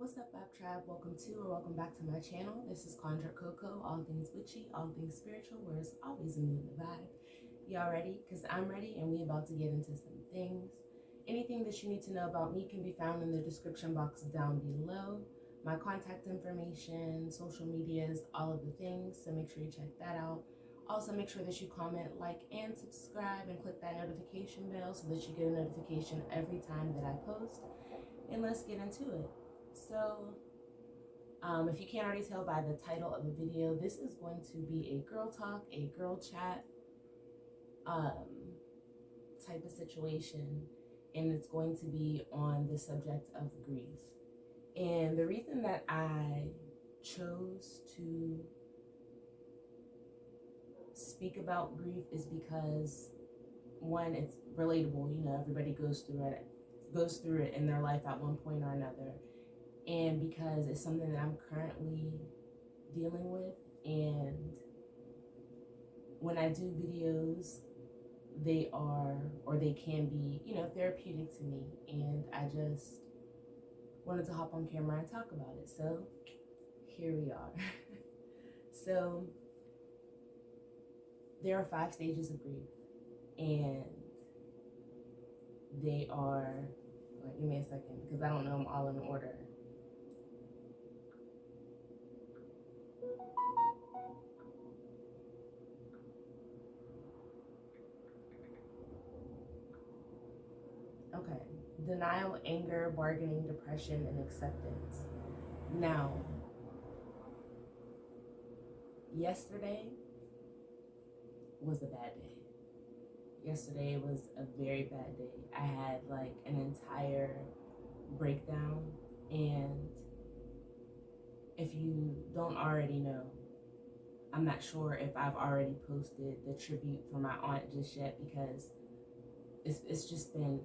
What's up, Vibe Tribe? Welcome to or welcome back to my channel. This is Conjured Coco, all things witchy, all things spiritual, where it's always a mood and a vibe. Y'all ready? Because I'm ready and we about to get into some things. Anything that you need to know about me can be found in the description box down below. My contact information, social medias, all of the things, so make sure you check that out. Also, make sure that you comment, like, and subscribe, and click that notification bell so that you get a notification every time that I post. And let's get into it. So, if you can't already tell by the title of the video, this is going to be a girl talk, a girl chat type of situation, and it's going to be on the subject of grief. And the reason that I chose to speak about grief is because, one, it's relatable. You know, everybody goes through it in their life at one point or another, and because it's something that I'm currently dealing with. And when I do videos, they can be, you know, therapeutic to me, and I just wanted to hop on camera and talk about it. So here we are. So there are 5 stages of grief, and they are, like, give me a second because I don't know them all in order. Okay. Denial, anger, bargaining, depression, and acceptance. Now, yesterday was a bad day. Yesterday was a very bad day. I had like an entire breakdown, and if you don't already know, I'm not sure if I've already posted the tribute for my aunt just yet, because it's just been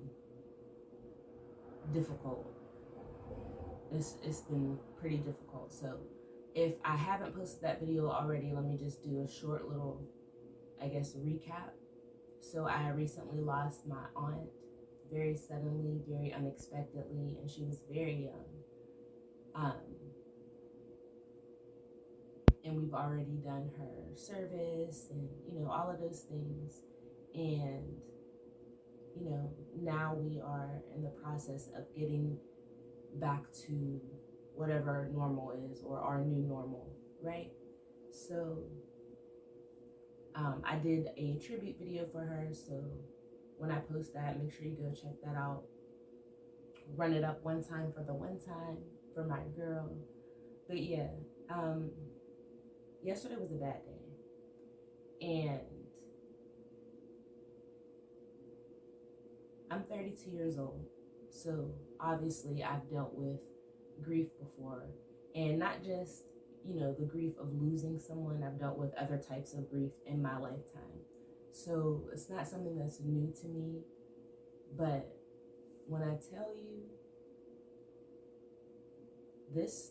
difficult. It's been pretty difficult. So if I haven't posted that video already, let me just do a short little, I guess, recap. So I recently lost my aunt very suddenly, very unexpectedly, and she was very young. And we've already done her service and, you know, all of those things. And, you know, now we are in the process of getting back to whatever normal is, or our new normal, right? So I did a tribute video for her, so when I post that, make sure you go check that out. Run it up one time for the one time for my girl. But yeah, yesterday was a bad day, and I'm 32 years old, so obviously I've dealt with grief before, and not just, you know, the grief of losing someone. I've dealt with other types of grief in my lifetime, so it's not something that's new to me. But when I tell you, this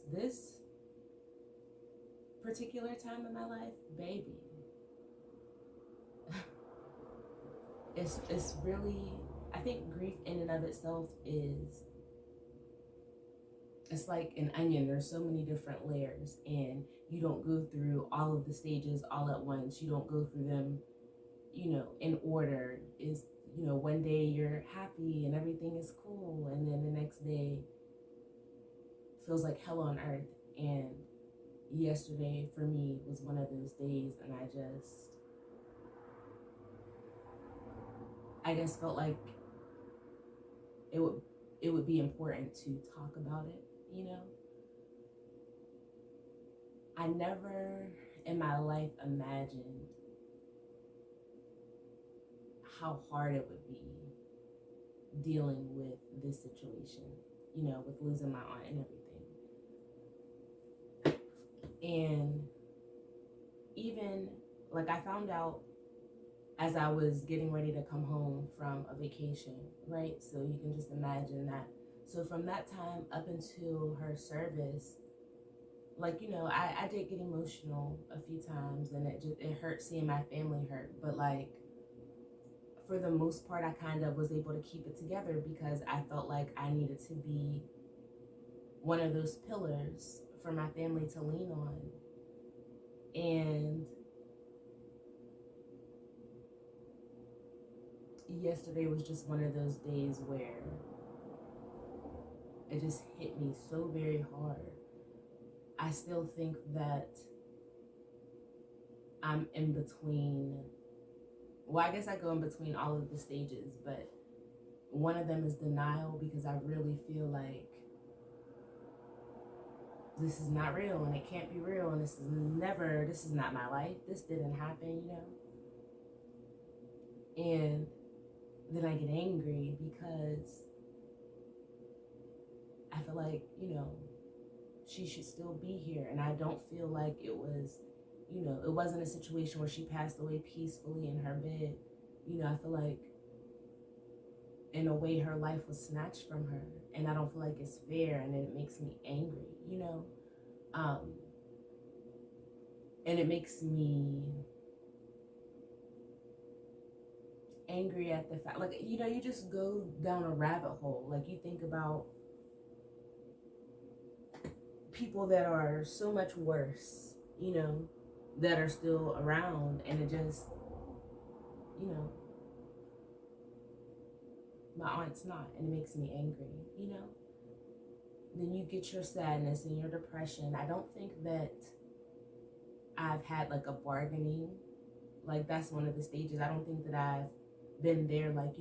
particular time in my life, baby, it's really, I think grief in and of itself is, it's like an onion. There's so many different layers, and you don't go through all of the stages all at once. You don't go through them, you know, in order. Is, you know, one day you're happy and everything is cool, and then the next day feels like hell on earth. And yesterday for me was one of those days, and I just felt like it would be important to talk about it, you know. I never in my life imagined how hard it would be dealing with this situation, you know, with losing my aunt and everything. And even, like, I found out as I was getting ready to come home from a vacation, right? So you can just imagine that. So from that time up until her service, like, you know, I did get emotional a few times, and it hurt seeing my family hurt. But, like, for the most part, I kind of was able to keep it together because I felt like I needed to be one of those pillars for my family to lean on. And yesterday was just one of those days where it just hit me so very hard. I still think that I'm in between, well, I guess I go in between all of the stages, but one of them is denial, because I really feel like this is not real and it can't be real, and this is not my life. This didn't happen, And then I get angry because I feel like, she should still be here. And I don't feel like it was, it wasn't a situation where she passed away peacefully in her bed. I feel like in a way her life was snatched from her, and I don't feel like it's fair, and it makes me angry, and it makes me angry at the fact, like, you just go down a rabbit hole. Like, you think about people that are so much worse, that are still around, and it just, my aunt's not, and it makes me angry, Then you get your sadness and your depression. I don't think that I've had like a bargaining, like that's one of the stages. I don't think that I've been there, like,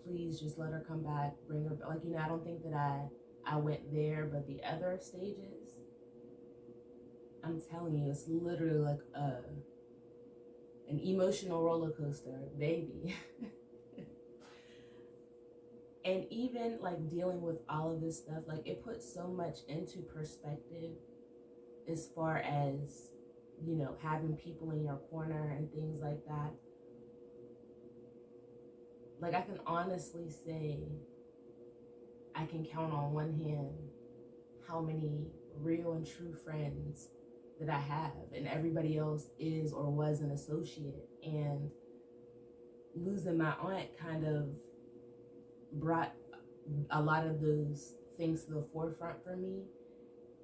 please just let her come back, bring her back. Like, I don't think that I went there. But the other stages, I'm telling you, it's literally like an emotional roller coaster, baby. And even like dealing with all of this stuff, like it puts so much into perspective as far as, having people in your corner and things like that. Like, I can honestly say I can count on one hand how many real and true friends that I have, and everybody else is or was an associate. And losing my aunt kind of brought a lot of those things to the forefront for me.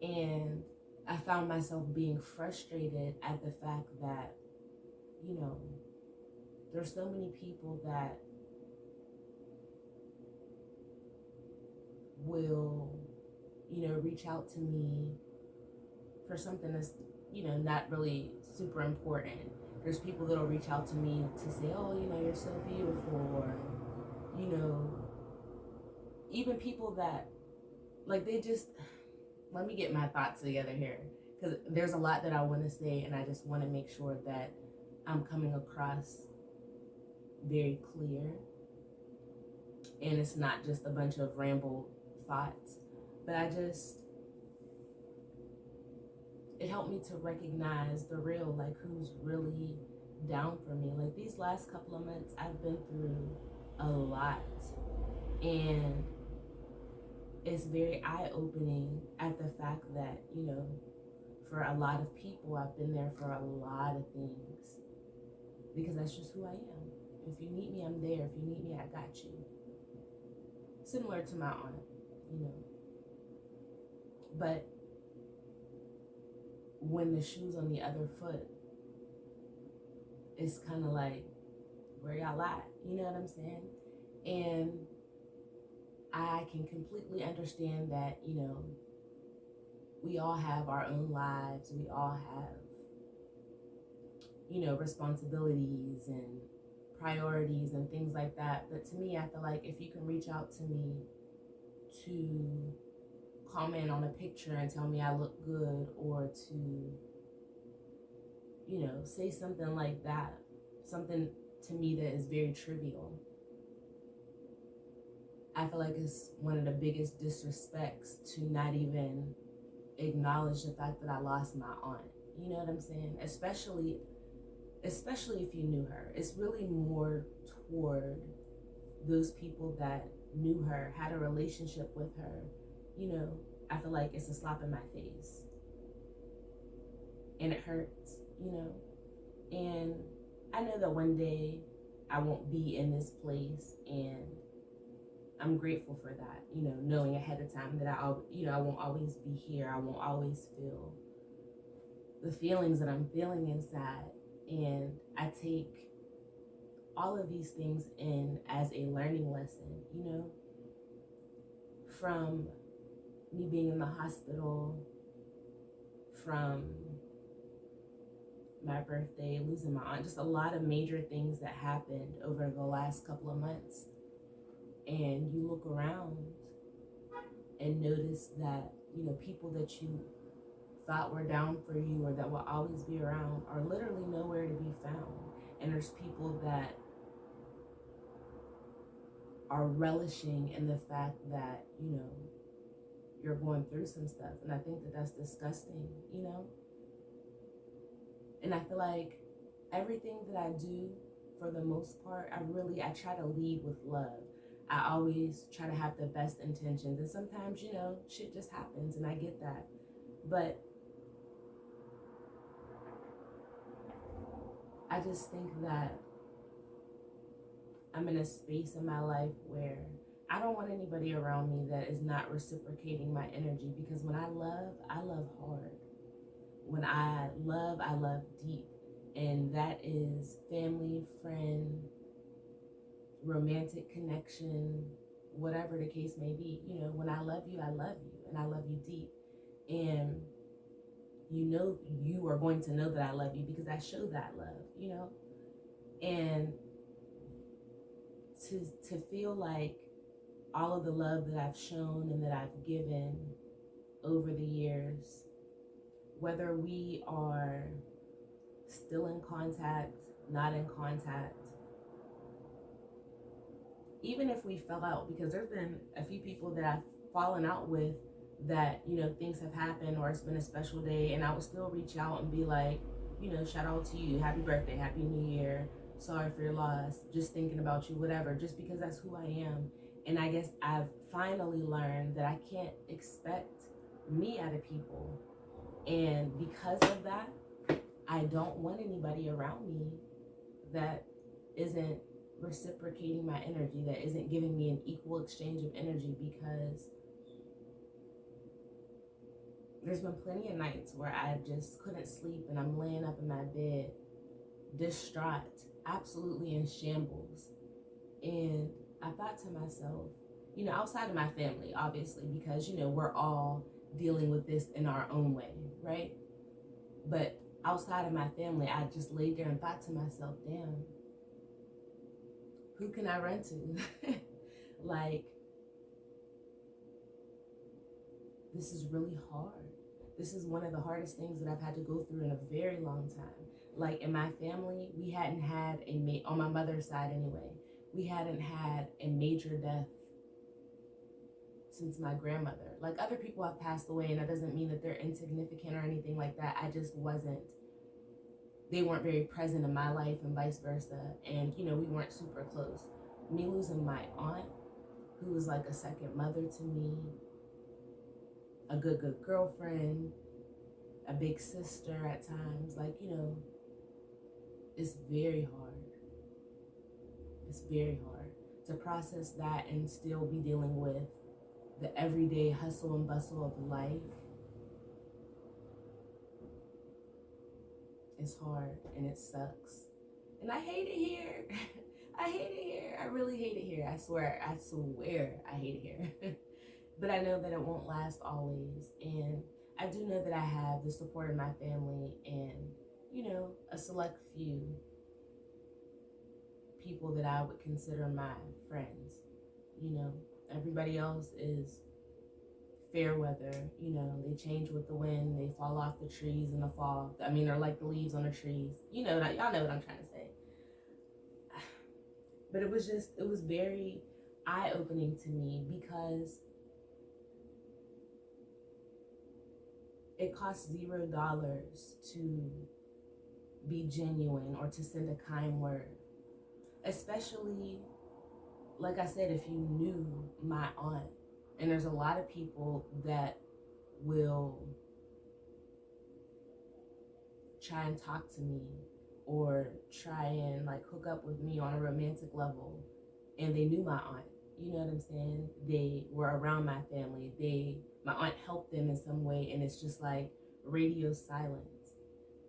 And I found myself being frustrated at the fact that, there's so many people that will, reach out to me for something that's, not really super important. There's people that'll reach out to me to say, oh, you're so beautiful, or, even people that, like, they just, let me get my thoughts together here, because there's a lot that I want to say, and I just want to make sure that I'm coming across very clear, and it's not just a bunch of rambled thoughts. But it helped me to recognize the real, like, who's really down for me. Like, these last couple of months, I've been through a lot, and it's very eye-opening at the fact that, for a lot of people, I've been there for a lot of things, because that's just who I am. If you need me, I'm there. If you need me, I got you. Similar to my aunt, But when the shoe's on the other foot, it's kind of like, where y'all at? You know what I'm saying? And I can completely understand that, we all have our own lives. We all have, responsibilities and priorities and things like that. But to me, I feel like if you can reach out to me to comment on a picture and tell me I look good, or to, say something like that, something to me that is very trivial, I feel like it's one of the biggest disrespects to not even acknowledge the fact that I lost my aunt. You know what I'm saying? Especially if you knew her. It's really more toward those people that knew her, had a relationship with her. I feel like it's a slap in my face, and it hurts, and I know that one day I won't be in this place, and I'm grateful for that, knowing ahead of time that I won't always be here. I won't always feel the feelings that I'm feeling inside. And I take all of these things in as a learning lesson, from me being in the hospital, from my birthday, losing my aunt, just a lot of major things that happened over the last couple of months. And you look around and notice that, people that you thought were down for you or that will always be around are literally nowhere to be found. And there's people that are relishing in the fact that, you're going through some stuff. And I think that that's disgusting, And I feel like everything that I do, for the most part, I try to lead with love. I always try to have the best intentions. And sometimes, shit just happens, and I get that. But I just think that I'm in a space in my life where I don't want anybody around me that is not reciprocating my energy, because when I love hard. When I love deep. And that is family, friend, romantic connection, whatever the case may be. When I love you, and I love you deep. And you are going to know that I love you because I show that love, And to feel like all of the love that I've shown and that I've given over the years, whether we are still in contact, not in contact, even if we fell out, because there's been a few people that I've fallen out with that, things have happened or it's been a special day, and I would still reach out and be like, shout out to you, happy birthday, happy new year, sorry for your loss, just thinking about you, whatever, just because that's who I am. And I guess I've finally learned that I can't expect me out of people. And because of that, I don't want anybody around me that isn't reciprocating my energy, that isn't giving me an equal exchange of energy, because there's been plenty of nights where I just couldn't sleep and I'm laying up in my bed, distraught, absolutely in shambles. And I thought to myself, outside of my family, obviously, because, we're all dealing with this in our own way, right? But outside of my family, I just laid there and thought to myself, damn, who can I run to? Like, this is really hard. This is one of the hardest things that I've had to go through in a very long time. Like, in my family, we hadn't had on my mother's side anyway, we hadn't had a major death since my grandmother. Like, other people have passed away, and that doesn't mean that they're insignificant or anything like that. They weren't very present in my life, and vice versa. And, we weren't super close. Me losing my aunt, who was like a second mother to me, a good girlfriend, a big sister at times, like, it's very hard. It's very hard to process that and still be dealing with the everyday hustle and bustle of life. It's hard and it sucks. And I hate it here. I hate it here. I really hate it here. I swear I hate it here. But I know that it won't last always. And I do know that I have the support of my family and, a select few people that I would consider my friends. Everybody else is fair weather. They change with the wind, they fall off the trees in the fall. I mean, they're like the leaves on the trees. Y'all know what I'm trying to say. But it was very eye-opening to me, because it costs $0 to be genuine or to send a kind word. Especially, like I said, if you knew my aunt. And there's a lot of people that will try and talk to me or try and like hook up with me on a romantic level, and they knew my aunt, You know what I'm saying? They were around my family. My aunt helped them in some way, and it's just like radio silence.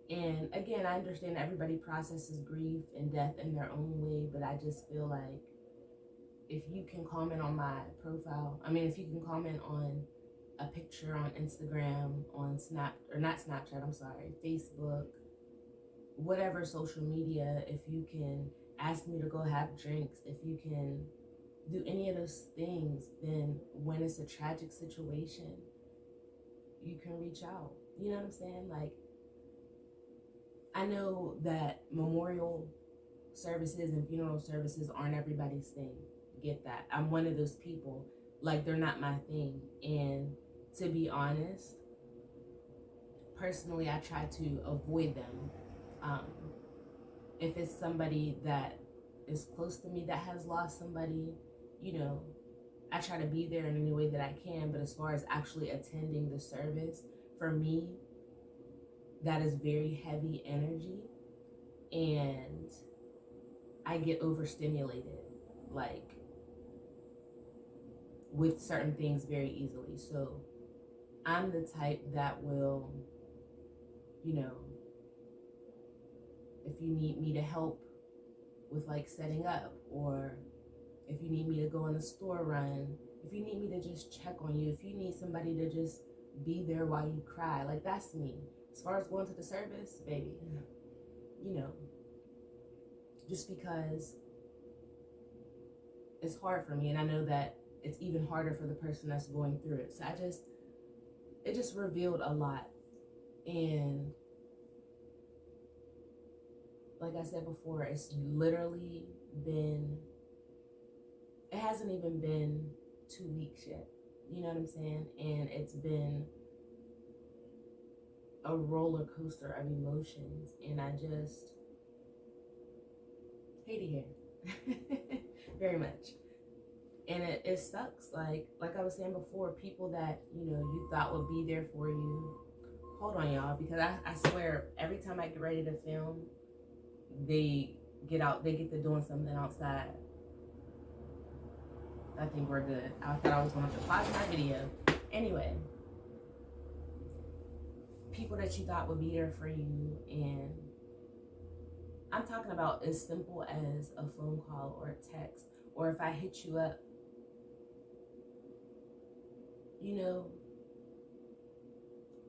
And again, I understand everybody processes grief and death in their own way, but I just feel like if you can comment on my profile, if you can comment on a picture on Instagram, on not Snapchat, I'm sorry, Facebook, whatever social media, if you can ask me to go have drinks, if you can do any of those things, then when it's a tragic situation, you can reach out. You know what I'm saying? Like, I know that memorial services and funeral services aren't everybody's thing. Get that. I'm one of those people. Like, they're not my thing. And to be honest, personally, I try to avoid them. If it's somebody that is close to me that has lost somebody, I try to be there in any way that I can. But as far as actually attending the service, for me, that is very heavy energy, and I get overstimulated, like, with certain things very easily. So I'm the type that will, if you need me to help with like setting up, or if you need me to go on a store run, if you need me to just check on you, if you need somebody to just be there while you cry, like, that's me. As far as going to the service, baby, just because it's hard for me, and I know that it's even harder for the person that's going through it. So it just revealed a lot. And like I said before, it's literally been, it hasn't even been 2 weeks yet. You know what I'm saying? And it's been a roller coaster of emotions, and I just hate it here. Very much. And it sucks. Like I was saying before, people that, you thought would be there for you. Hold on, y'all, because I swear, every time I get ready to film, they get to doing something outside. I think we're good. I thought I was going to pause my video. Anyway, people that you thought would be there for you, and I'm talking about as simple as a phone call or a text, or if I hit you up,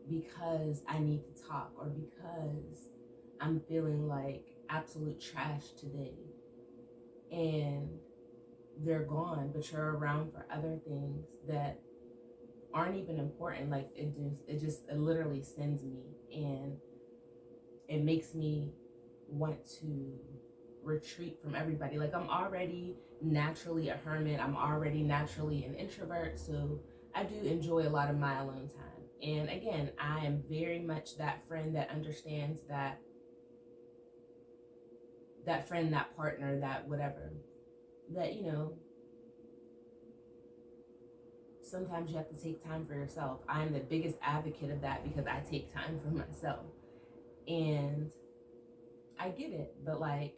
because I need to talk, or because I'm feeling like absolute trash today, and they're gone, but you're around for other things that aren't even important. Like, it literally sends me, and it makes me want to retreat from everybody. Like, I'm already naturally a hermit. I'm already naturally an introvert, so I do enjoy a lot of my alone time. And again, I am very much that friend that understands that friend, that partner, that whatever, that, sometimes you have to take time for yourself. I'm the biggest advocate of that, because I take time for myself. And I get it, but like,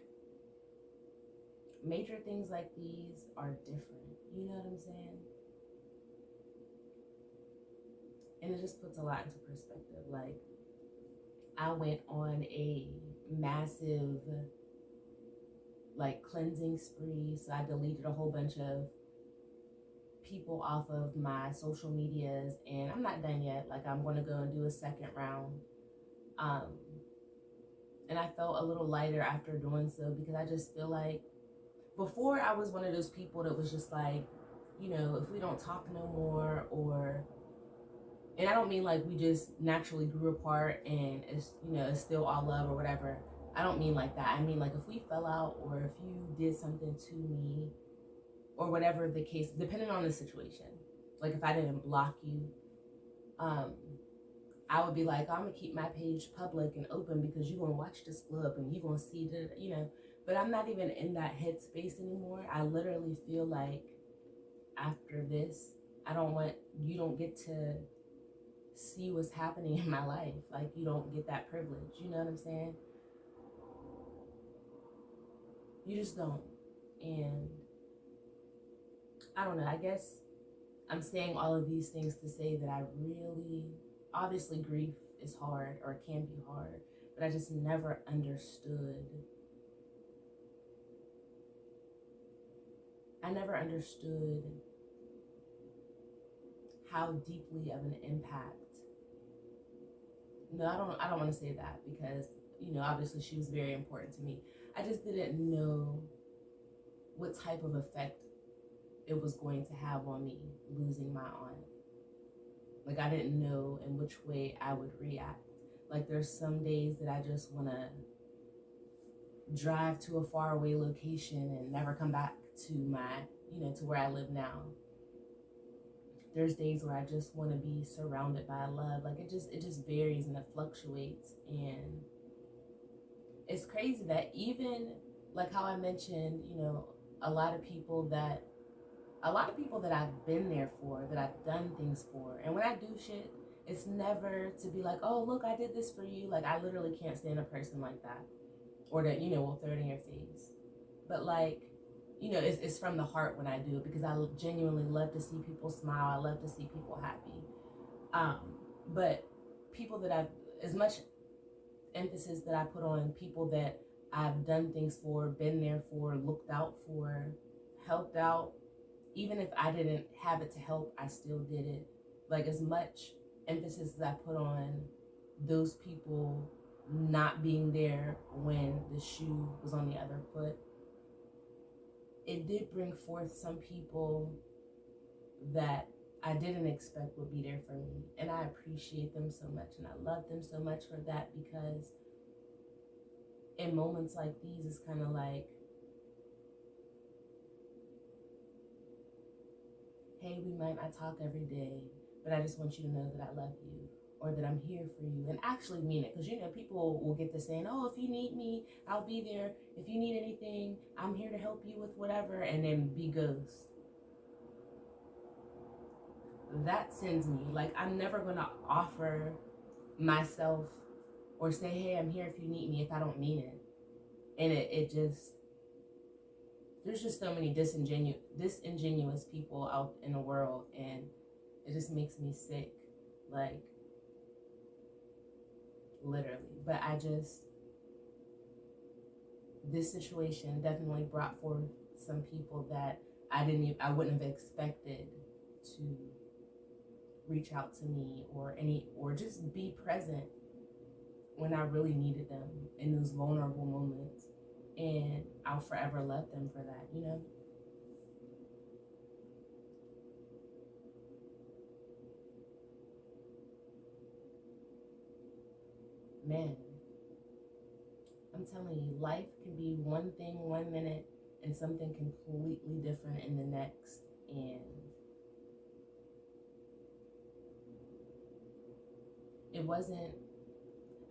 major things like these are different. You know what I'm saying? And it just puts a lot into perspective. Like, I went on a massive, like, cleansing spree. So I deleted a whole bunch of people off of my social medias, and I'm not done yet. Like, I'm going to go and do a second round. And I felt a little lighter after doing so, because I just feel like, before I was one of those people that was just like, if we don't talk no more, and I don't mean like we just naturally grew apart and it's still all love or whatever. I don't mean like that. I mean, like, if we fell out, or if you did something to me, or whatever the case, depending on the situation. Like, if I didn't block you, I would be like, I'm gonna keep my page public and open, because you're gonna watch this clip and you're gonna see the, but I'm not even in that headspace anymore. I literally feel like, after this, you don't get to see what's happening in my life. Like, you don't get that privilege. You know what I'm saying? You just don't. And I don't know, I guess I'm saying all of these things to say that I really, obviously grief is hard, or it can be hard, but I just never understood. I never understood how deeply of an impact. No, I don't want to say that, because, obviously she was very important to me. I just didn't know what type of effect it was going to have on me losing my aunt. Like, I didn't know in which way I would react. Like, there's some days that I just want to drive to a faraway location and never come back to to where I live now. There's days where I just want to be surrounded by love. Like, it just varies and it fluctuates. And it's crazy that even, like how I mentioned, a lot of people that I've been there for, that I've done things for. And when I do shit, it's never to be like, oh, look, I did this for you. Like, I literally can't stand a person like that. Or that, will throw it in your face. But, like, it's from the heart when I do it, because I genuinely love to see people smile. I love to see people happy. But people that I've, as much emphasis that I put on people that I've done things for, been there for, looked out for, helped out, even if I didn't have it to help, I still did it. Like, as much emphasis as I put on those people not being there when the shoe was on the other foot, it did bring forth some people that I didn't expect would be there for me. And I appreciate them so much, and I love them so much for that, because in moments like these, it's kind of like, hey, we might not talk every day, but I just want you to know that I love you, or that I'm here for you, and actually mean it. Because, people will get to saying, oh, if you need me, I'll be there. If you need anything, I'm here to help you with whatever, and then be ghost. That sends me. Like, I'm never going to offer myself or say, hey, I'm here if you need me, if I don't mean it. And it just, there's just so many disingenuous people out in the world, and it just makes me sick. Like, literally. But this situation definitely brought forth some people that I wouldn't have expected to reach out to me, or just be present when I really needed them in those vulnerable moments. And I'll forever love them for that, Man, I'm telling you, life can be one thing 1 minute and something completely different in the next. And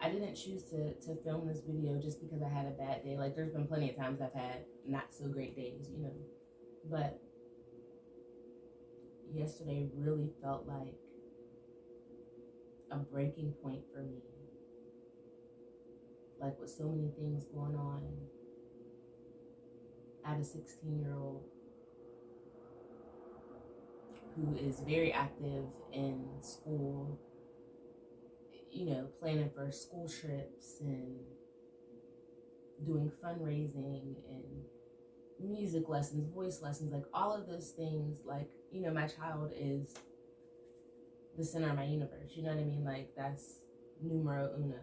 I didn't choose to film this video just because I had a bad day. Like, there's been plenty of times I've had not so great days, But yesterday really felt like a breaking point for me. Like, with so many things going on. I have a 16-year-old who is very active in school, planning for school trips and doing fundraising and music lessons, voice lessons, like all of those things. Like, my child is the center of my universe. You know what I mean? Like, that's numero uno.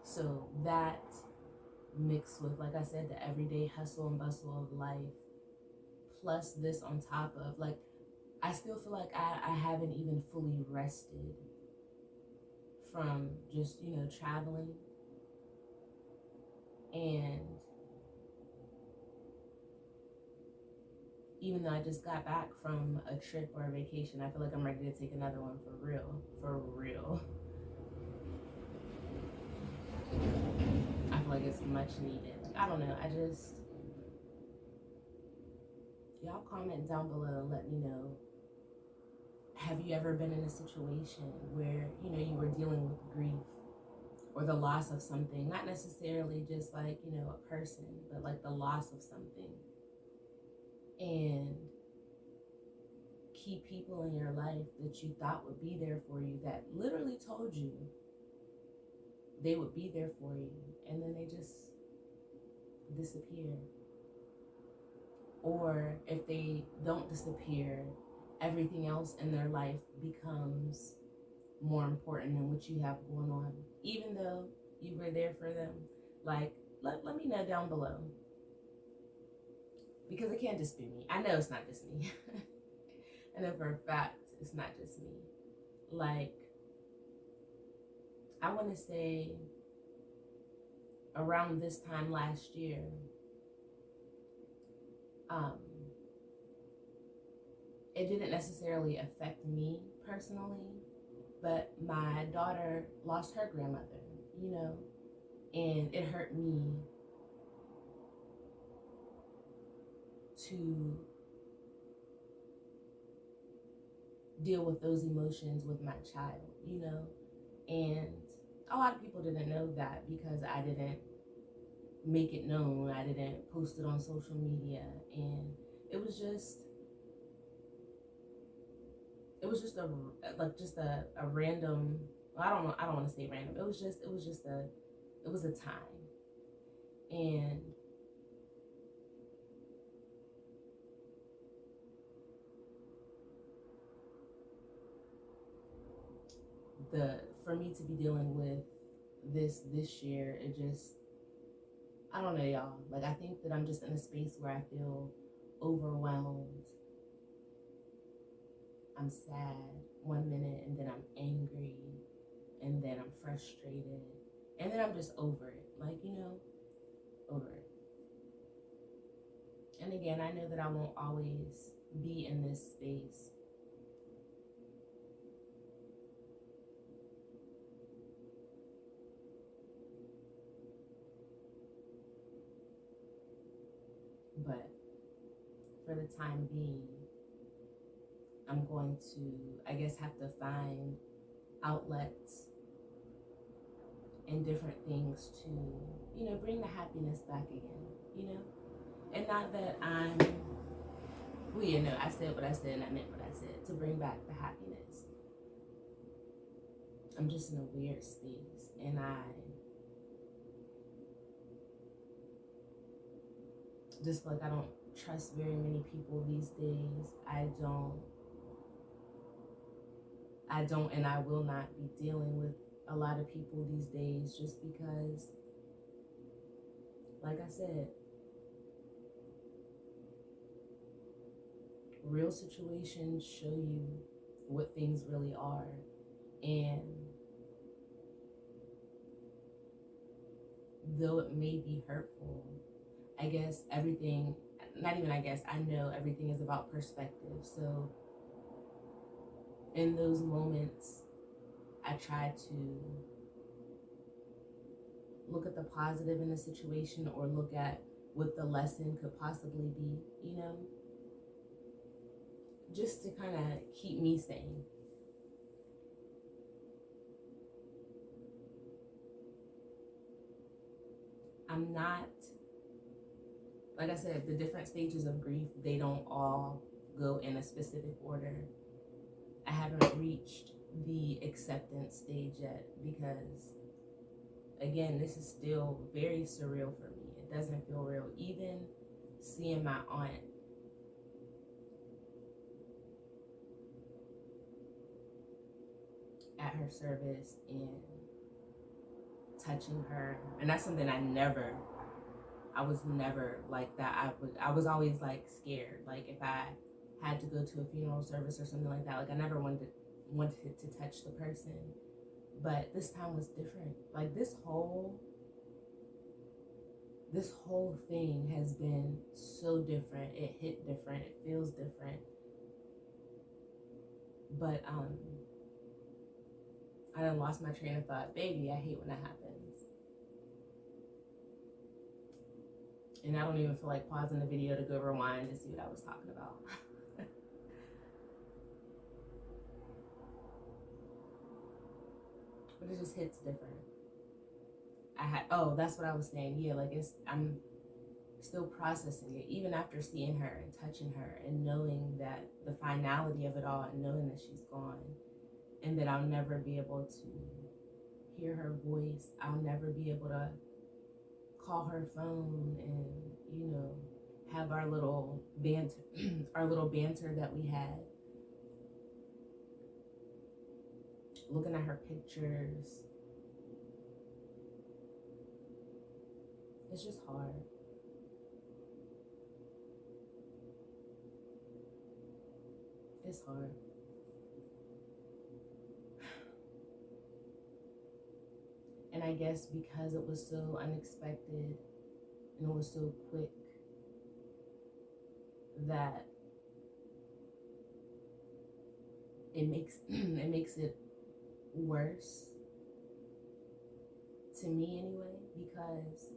So that mixed with, like I said, the everyday hustle and bustle of life, plus this on top of, like, I still feel like I haven't even fully rested from just, traveling. And even though I just got back from a trip or a vacation, I feel like I'm ready to take another one for real. For real. I feel like it's much needed. Like, I don't know. Y'all comment down below and let me know. Have you ever been in a situation where, you were dealing with grief or the loss of something? Not necessarily just like, a person, but like the loss of something. and keep people in your life that you thought would be there for you, that literally told you they would be there for you, and then they just disappear. Or if they don't disappear, everything else in their life becomes more important than what you have going on, even though you were there for them. Like, let me know down below, because it can't just be me. I know it's not just me. I know for a fact it's not just me. Like, I want to say around this time last year, it didn't necessarily affect me personally, but my daughter lost her grandmother, you know, and it hurt me to deal with those emotions with my child, you know. And a lot of people didn't know that because I didn't make it known. I didn't post it on social media, and it was just a random, well, I don't want to say random. It was a time. And for me to be dealing with this year, it just, I don't know, y'all. Like, I think that I'm just in a space where I feel overwhelmed. I'm sad one minute, and then I'm angry, and then I'm frustrated, and then I'm just over it. Like, you know, over it. And again, I know that I won't always be in this space. But for the time being, I'm going to, I guess, have to find outlets and different things to, you know, bring the happiness back again, you know? And not that well, you know, I said what I said and I meant what I said, to bring back the happiness. I'm just in a weird space, and I just feel like I don't trust very many people these days. I don't and I will not be dealing with a lot of people these days, just because, like I said, real situations show you what things really are. And though it may be hurtful, I guess everything, not even I guess, I know everything is about perspective. So in those moments, I try to look at the positive in the situation, or look at what the lesson could possibly be, you know, just to kind of keep me sane. I'm not, like I said, the different stages of grief, they don't all go in a specific order. I haven't reached the acceptance stage yet, because again, this is still very surreal for me. It doesn't feel real. Even seeing my aunt at her service and touching her, and that's something I was never like that. I was always like scared. Like, if I had to go to a funeral service or something like that, like, I never wanted to touch the person. But this time was different. Like, this whole thing has been so different. It hit different. It feels different. But I done lost my train of thought. Baby, I hate when that happens. And I don't even feel like pausing the video to go rewind to see what I was talking about. But it just hits different. That's what I was saying. Yeah, like, still processing it, even after seeing her and touching her and knowing that the finality of it all, and knowing that she's gone and that I'll never be able to hear her voice. I'll never be able to call her phone and, you know, have our little banter, our little banter that we had. Looking at her pictures. It's just hard. It's hard. And I guess because it was so unexpected and it was so quick, that it makes it worse to me anyway, because,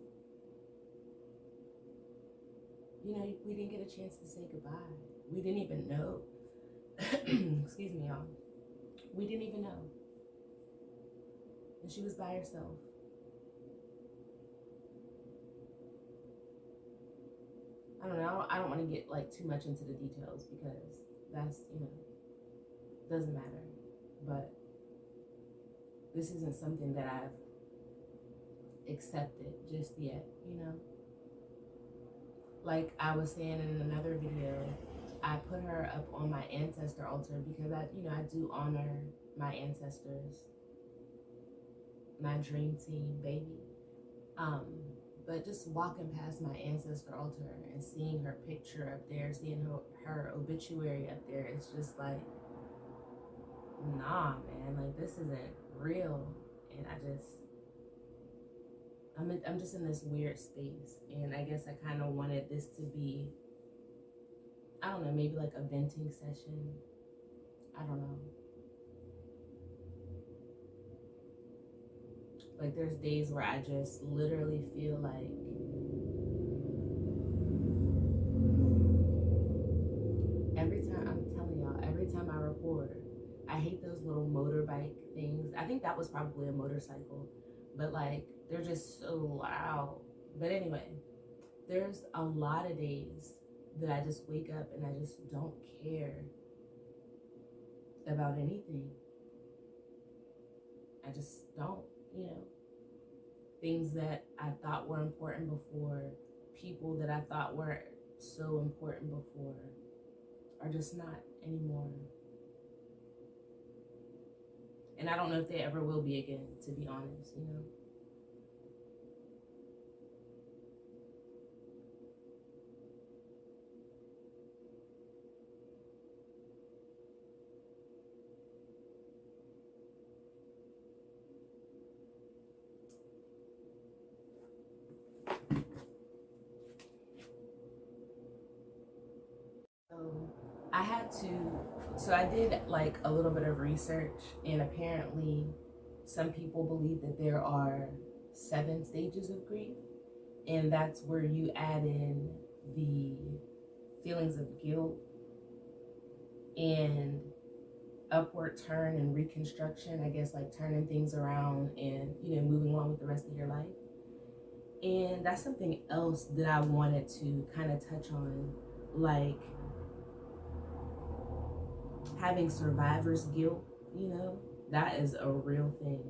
you know, we didn't get a chance to say goodbye. We didn't even know. Excuse me, y'all. We didn't even know. And she was by herself. I don't know. I don't want to get like too much into the details, because that's, you know, doesn't matter. But this isn't something that I've accepted just yet, you know. Like I was saying in another video, I put her up on my ancestor altar because I do honor my ancestors, my dream team, baby. But just walking past my ancestor altar and seeing her picture up there, seeing her obituary up there, it's just like, nah, man, like this isn't real. And I'm just in this weird space, and I guess I kind of wanted this to be, I don't know, maybe like a venting session. I don't know. Like there's days where I just literally feel like every time I record, I hate those little motorbike things. I think that was probably a motorcycle, but like they're just so loud. But anyway, there's a lot of days that I just wake up and I just don't care about anything. I just don't, you know. Things that I thought were important before, people that I thought were so important before, are just not anymore. And I don't know if they ever will be again, to be honest, you know. So I did like a little bit of research, and apparently some people believe that there are 7 stages of grief, and that's where you add in the feelings of guilt and upward turn and reconstruction, I guess, like turning things around and, you know, moving on with the rest of your life. And that's something else that I wanted to kind of touch on, like having survivor's guilt, you know, that is a real thing.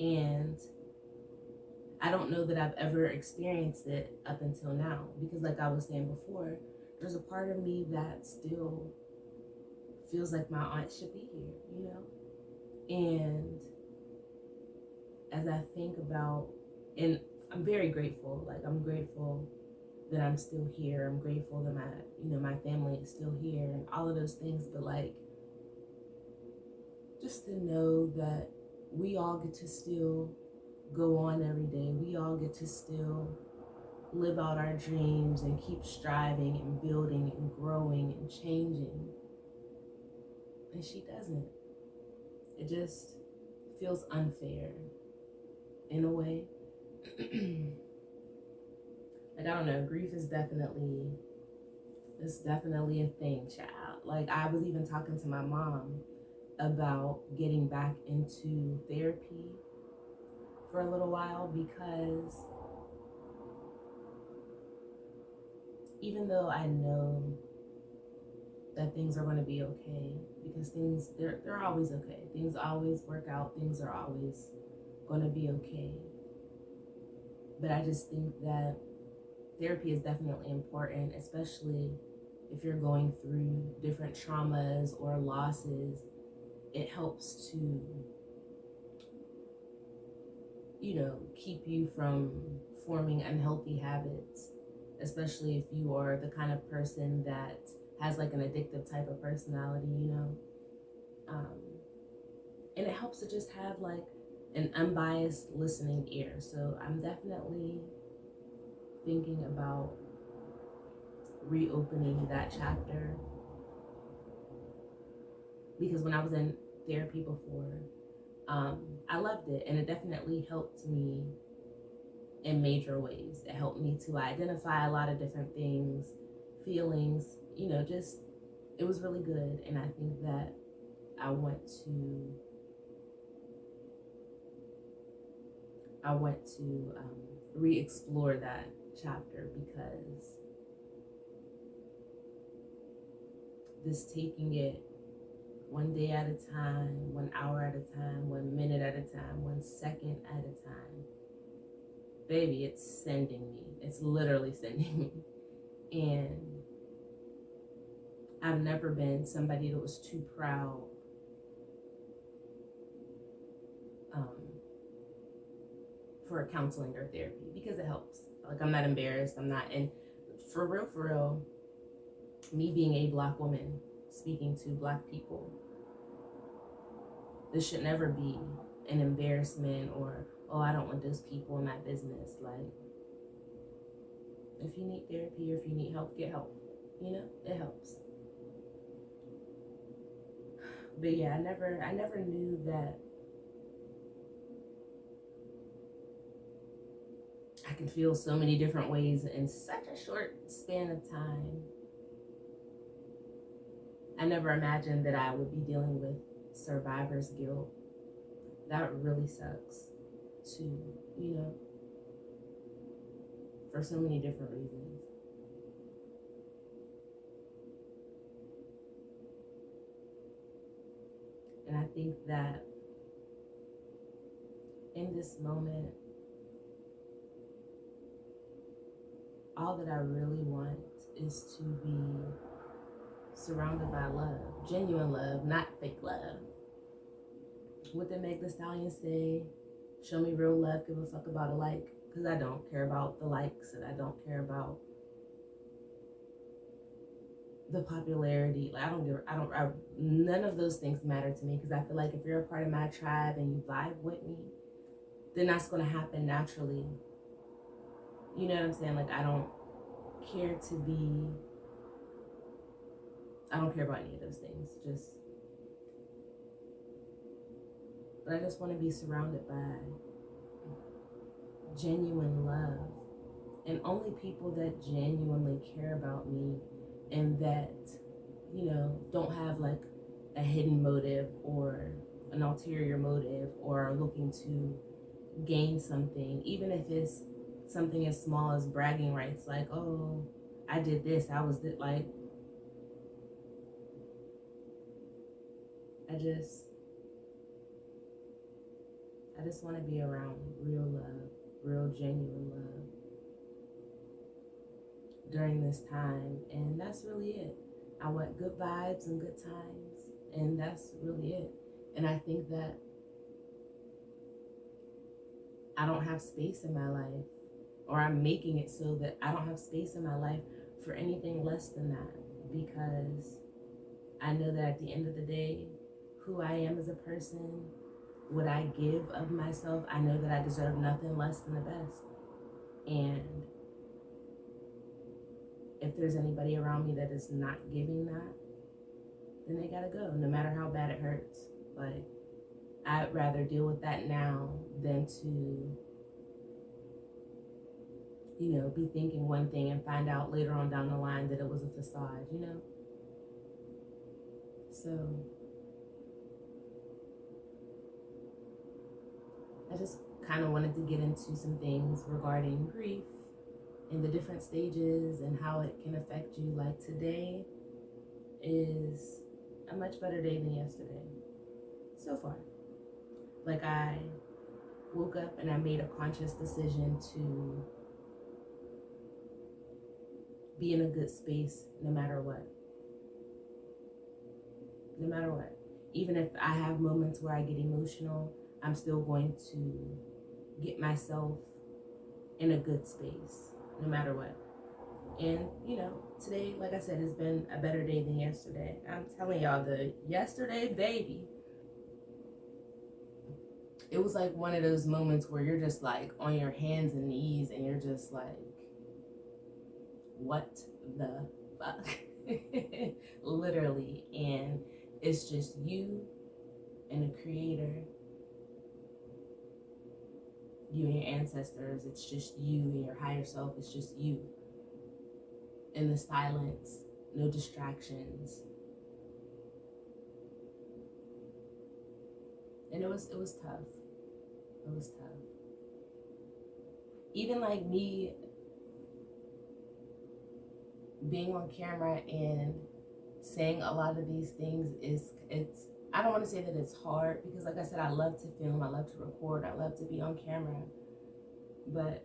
And I don't know that I've ever experienced it up until now, because like I was saying before, there's a part of me that still feels like my aunt should be here, you know? And as I think about, and I'm very grateful, like I'm grateful that I'm still here. I'm grateful that my family is still here and all of those things. But like, just to know that we all get to still go on every day. We all get to still live out our dreams and keep striving and building and growing and changing. And she doesn't. It just feels unfair in a way. Like, I don't know, grief is definitely a thing, child. Like, I was even talking to my mom about getting back into therapy for a little while, because even though I know that things are going to be okay, because they're always okay. Things always work out. Things are always going to be okay. But I just think that therapy is definitely important, especially if you're going through different traumas or losses. It helps to, keep you from forming unhealthy habits, especially if you are the kind of person that has like an addictive type of personality. Um, and it helps to just have like an unbiased listening ear. So I'm definitely thinking about reopening that chapter, because when I was in therapy before, I loved it, and it definitely helped me in major ways. It helped me to identify a lot of different things, feelings, just it was really good. And I think that I want to re-explore that chapter, because this taking it one day at a time, 1 hour at a time, 1 minute at a time, 1 second at a time, baby, it's sending me. It's literally sending me. And I've never been somebody that was too proud for counseling or therapy, because it helps. Like, I'm not embarrassed. I'm not, and for real, me being a Black woman speaking to Black people, this should never be an embarrassment or, oh, I don't want those people in my business. Like, if you need therapy or if you need help, get help. It helps. But yeah, I never knew that I could feel so many different ways in such a short span of time. I never imagined that I would be dealing with survivor's guilt. That really sucks too, for so many different reasons. And I think that in this moment, all that I really want is to be surrounded by love, genuine love, not fake love. What did Meg Thee Stallion say? Show me real love, give a fuck about a like. Because I don't care about the likes, and I don't care about the popularity. Like, none of those things matter to me, because I feel like if you're a part of my tribe and you vibe with me, then that's going to happen naturally. You know what I'm saying? Like, I don't care about any of those things. But I just want to be surrounded by genuine love, and only people that genuinely care about me, and that, don't have like a hidden motive or an ulterior motive, or are looking to gain something, even if it's something as small as bragging rights, like, oh, I did this, I was this. Like, I just want to be around real love, real genuine love during this time. And that's really it. I want good vibes and good times, and that's really it. And I think that I don't have space in my life, or I'm making it so that I don't have space in my life for anything less than that, because I know that at the end of the day, who I am as a person, what I give of myself, I know that I deserve nothing less than the best. And if there's anybody around me that is not giving that, then they gotta go, no matter how bad it hurts. Like, I'd rather deal with that now than to, be thinking one thing and find out later on down the line that it was a facade, So I just kind of wanted to get into some things regarding grief and the different stages and how it can affect you. Like today is a much better day than yesterday so far. Like I woke up and I made a conscious decision to be in a good space no matter what. No matter what. Even if I have moments where I get emotional, I'm still going to get myself in a good space no matter what. And, you know, today, like I said, has been a better day than yesterday. I'm telling y'all, the yesterday baby, it was like one of those moments where you're just like on your hands and knees and you're just like, what the fuck? Literally. And it's just you and the creator, you and your ancestors. It's just you and your higher self. It's just you in the silence, no distractions. And it was tough. It was tough. Even like me being on camera and saying a lot of these things it's I don't want to say that it's hard, because like I said, I love to film, I love to record, I love to be on camera, but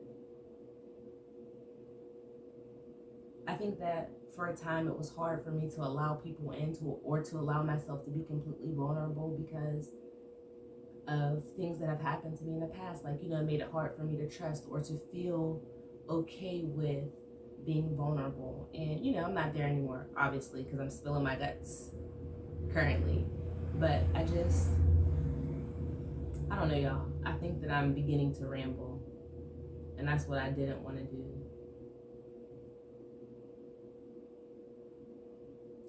I think that for a time it was hard for me to allow people into, or to allow myself to be completely vulnerable because of things that have happened to me in the past. Like, you know, it made it hard for me to trust or to feel okay with being vulnerable. And, you know, I'm not there anymore, obviously, because I'm spilling my guts currently. But I don't know, y'all. I think that I'm beginning to ramble. And that's what I didn't want to do.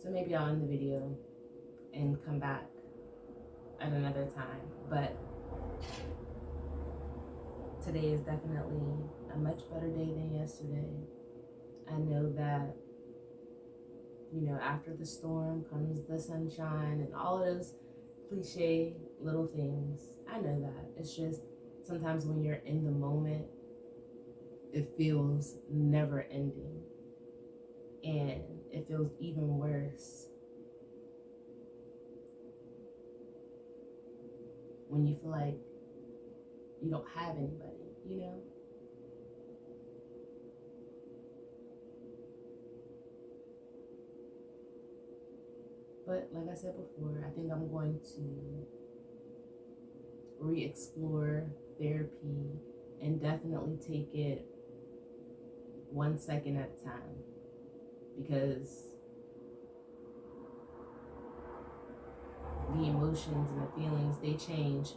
So maybe I'll end the video and come back at another time. But today is definitely a much better day than yesterday. I know that, you know, after the storm comes the sunshine and all of those cliche little things. I know that. It's just sometimes when you're in the moment, it feels never ending. And it feels even worse when you feel like you don't have anybody, you know? But like I said before, I think I'm going to re-explore therapy and definitely take it 1 second at a time, because the emotions and the feelings, they change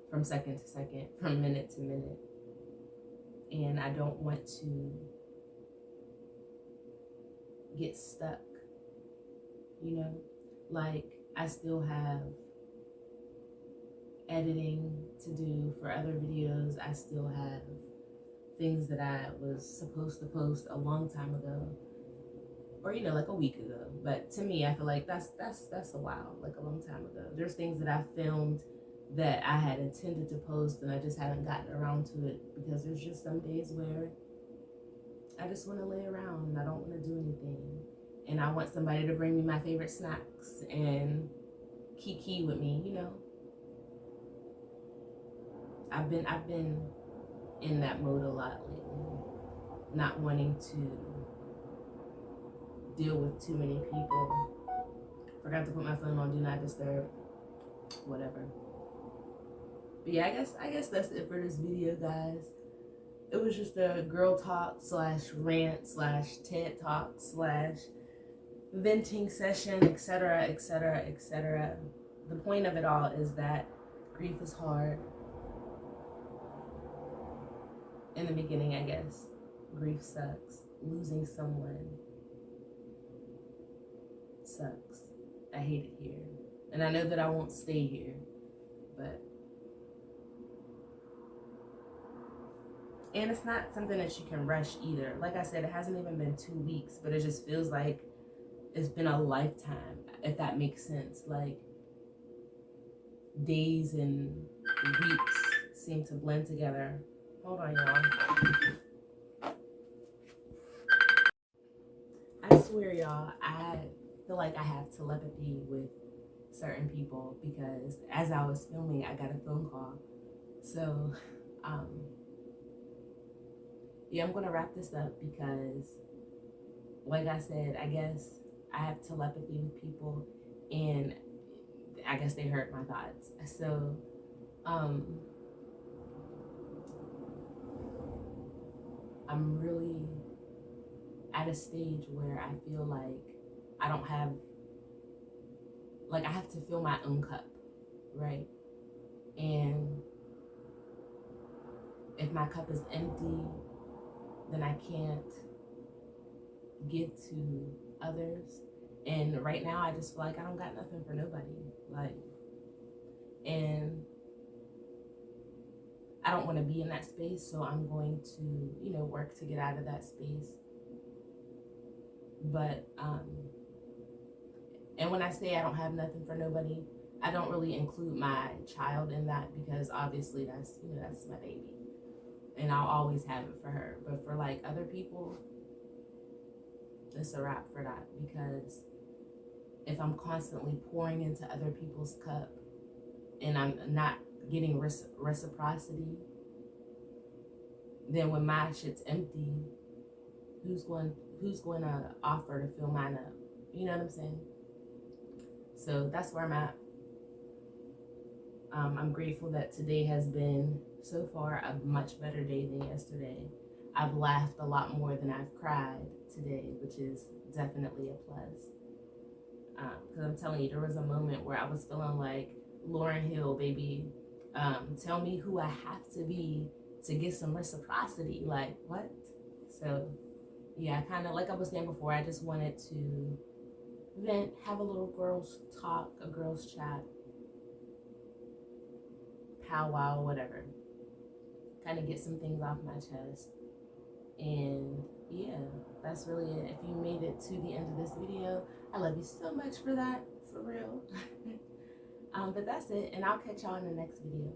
from second to second, from minute to minute. And I don't want to get stuck, you know? Like, I still have editing to do for other videos. I still have things that I was supposed to post a long time ago, or, you know, like a week ago. But to me, I feel like that's a while, like a long time ago. There's things that I filmed that I had intended to post and I just haven't gotten around to it, because there's just some days where I just want to lay around and I don't want to do anything. And I want somebody to bring me my favorite snacks and kiki with me, you know. I've been in that mode a lot lately, not wanting to deal with too many people. Forgot to put my phone on do not disturb, whatever. But yeah, I guess that's it for this video, guys. It was just a girl talk / rant / TED talk / venting session, etc., etc., etc. The point of it all is that grief is hard. In the beginning, I guess. Grief sucks. Losing someone sucks. I hate it here. And I know that I won't stay here, but... And it's not something that you can rush either. Like I said, it hasn't even been 2 weeks, but it just feels like it's been a lifetime, if that makes sense. Like, days and weeks seem to blend together. Hold on, y'all. swear, y'all, I feel like I have telepathy with certain people because as I was filming, I got a phone call. So, um, yeah, I'm gonna wrap this up because, like I said, I guess I have telepathy with people, and I guess they heard my thoughts. So, I'm really at a stage where I feel like I don't have, like I have to fill my own cup, right? And if my cup is empty, then I can't give to others. And right now I just feel like I don't got nothing for nobody. Like, and I don't want to be in that space, so I'm going to, work to get out of that space. But and when I say I don't have nothing for nobody, I don't really include my child in that because obviously that's my baby. And I'll always have it for her. But for like other people, it's a wrap for that, because if I'm constantly pouring into other people's cup and I'm not getting reciprocity, then when my shit's empty, who's going to offer to fill mine up? You know what I'm saying? So that's where I'm at. I'm grateful that today has been so far a much better day than yesterday. I've laughed a lot more than I've cried today, which is definitely a plus. Because I'm telling you, there was a moment where I was feeling like, Lauryn Hill, baby, tell me who I have to be to get some reciprocity. Like, what? So, yeah, kind of like I was saying before, I just wanted to vent, have a little girls talk, a girls chat, powwow, whatever. Kind of get some things off my chest. And yeah, that's really it. If you made it to the end of this video, I love you so much for that, for real. But that's it, and I'll catch y'all in the next video.